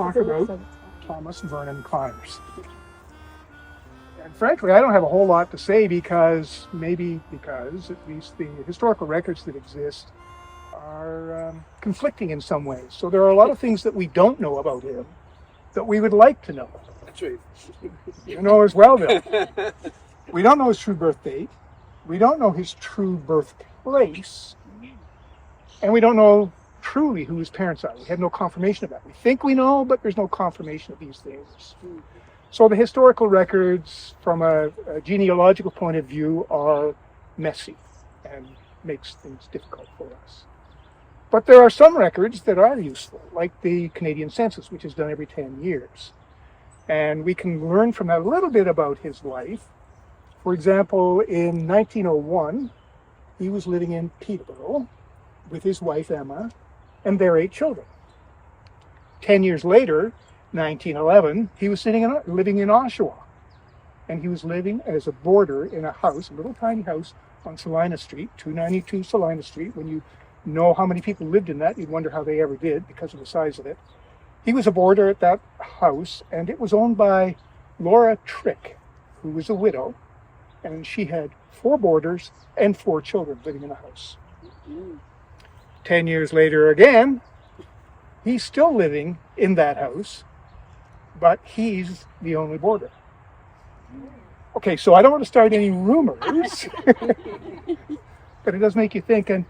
talk about Thomas Vernon Conners. And frankly, I don't have a whole lot to say because at least the historical records that exist are conflicting in some ways. So there are a lot of things that we don't know about him that we would like to know. That's right. You know as well, Bill. We don't know his true birth date. We don't know his true birthplace. And we don't know truly who his parents are. We have no confirmation of that. We think we know, but there's no confirmation of these things. So the historical records from a genealogical point of view are messy and makes things difficult for us. But there are some records that are useful, like the Canadian census, which is done every 10 years. And we can learn from that a little bit about his life. For example, in 1901, he was living in Peterborough with his wife, Emma, and their 8 children. 10 years later, 1911, he was living in Oshawa. And he was living as a boarder in a house, a little tiny house on Salina Street, 292 Salina Street. When you know how many people lived in that, you'd wonder how they ever did because of the size of it. He was a boarder at that house, and it was owned by Laura Trick, who was a widow, and she had 4 boarders and 4 children living in the house. 10 years later again, he's still living in that house, but he's the only boarder. Okay, so I don't want to start any rumors, but it does make you think. And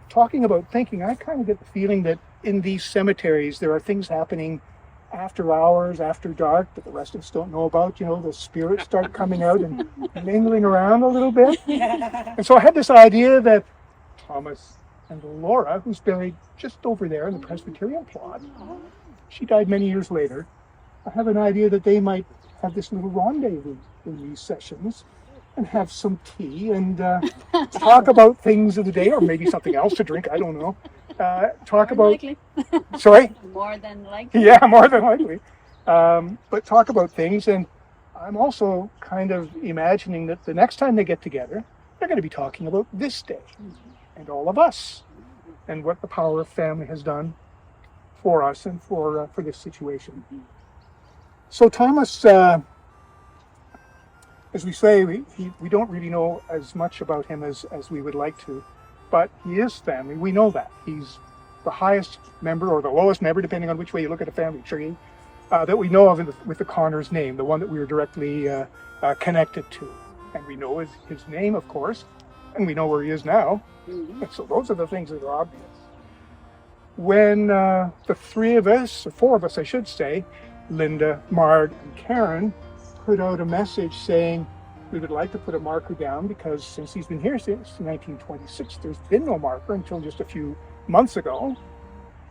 talking about thinking, I kind of get the feeling that in these cemeteries, there are things happening after hours, after dark, that the rest of us don't know about. You know, the spirits start coming out and mingling around a little bit. And so I had this idea that Thomas and Laura, who's buried just over there in the Presbyterian plot, she died many years later. I have an idea that they might have this little rendezvous in these sessions and have some tea and talk about things of the day, or maybe something else to drink, I don't know. Talk about... Likely. Sorry? More than likely. Yeah, more than likely. But talk about things, and I'm also kind of imagining that the next time they get together, they're going to be talking about this day and all of us and what the power of family has done for us and for this situation. So Thomas, as we say, we don't really know as much about him as we would like to, but he is family. We know that. He's the highest member or the lowest member, depending on which way you look at a family tree, that we know of with the Conners name, the one that we were directly connected to. And we know his name, of course, and we know where he is now. And so those are the things that are obvious. When the 3 of us, or 4 of us I should say, Linda, Marg, and Karen, put out a message saying we would like to put a marker down because since he's been here since 1926, there's been no marker until just a few months ago.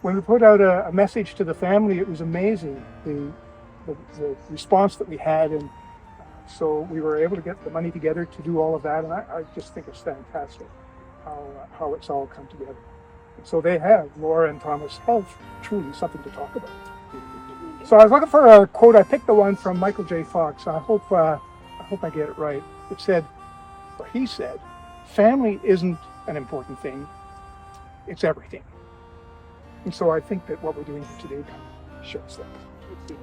When we put out a message to the family, it was amazing, the response that we had. And so we were able to get the money together to do all of that. And I just think it's fantastic how it's all come together. And so Laura and Thomas have truly something to talk about. So I was looking for a quote. I picked the one from Michael J. Fox. I hope I get it right. It said, or he said, family isn't an important thing. It's everything. And so I think that what we're doing here today kind of shows that.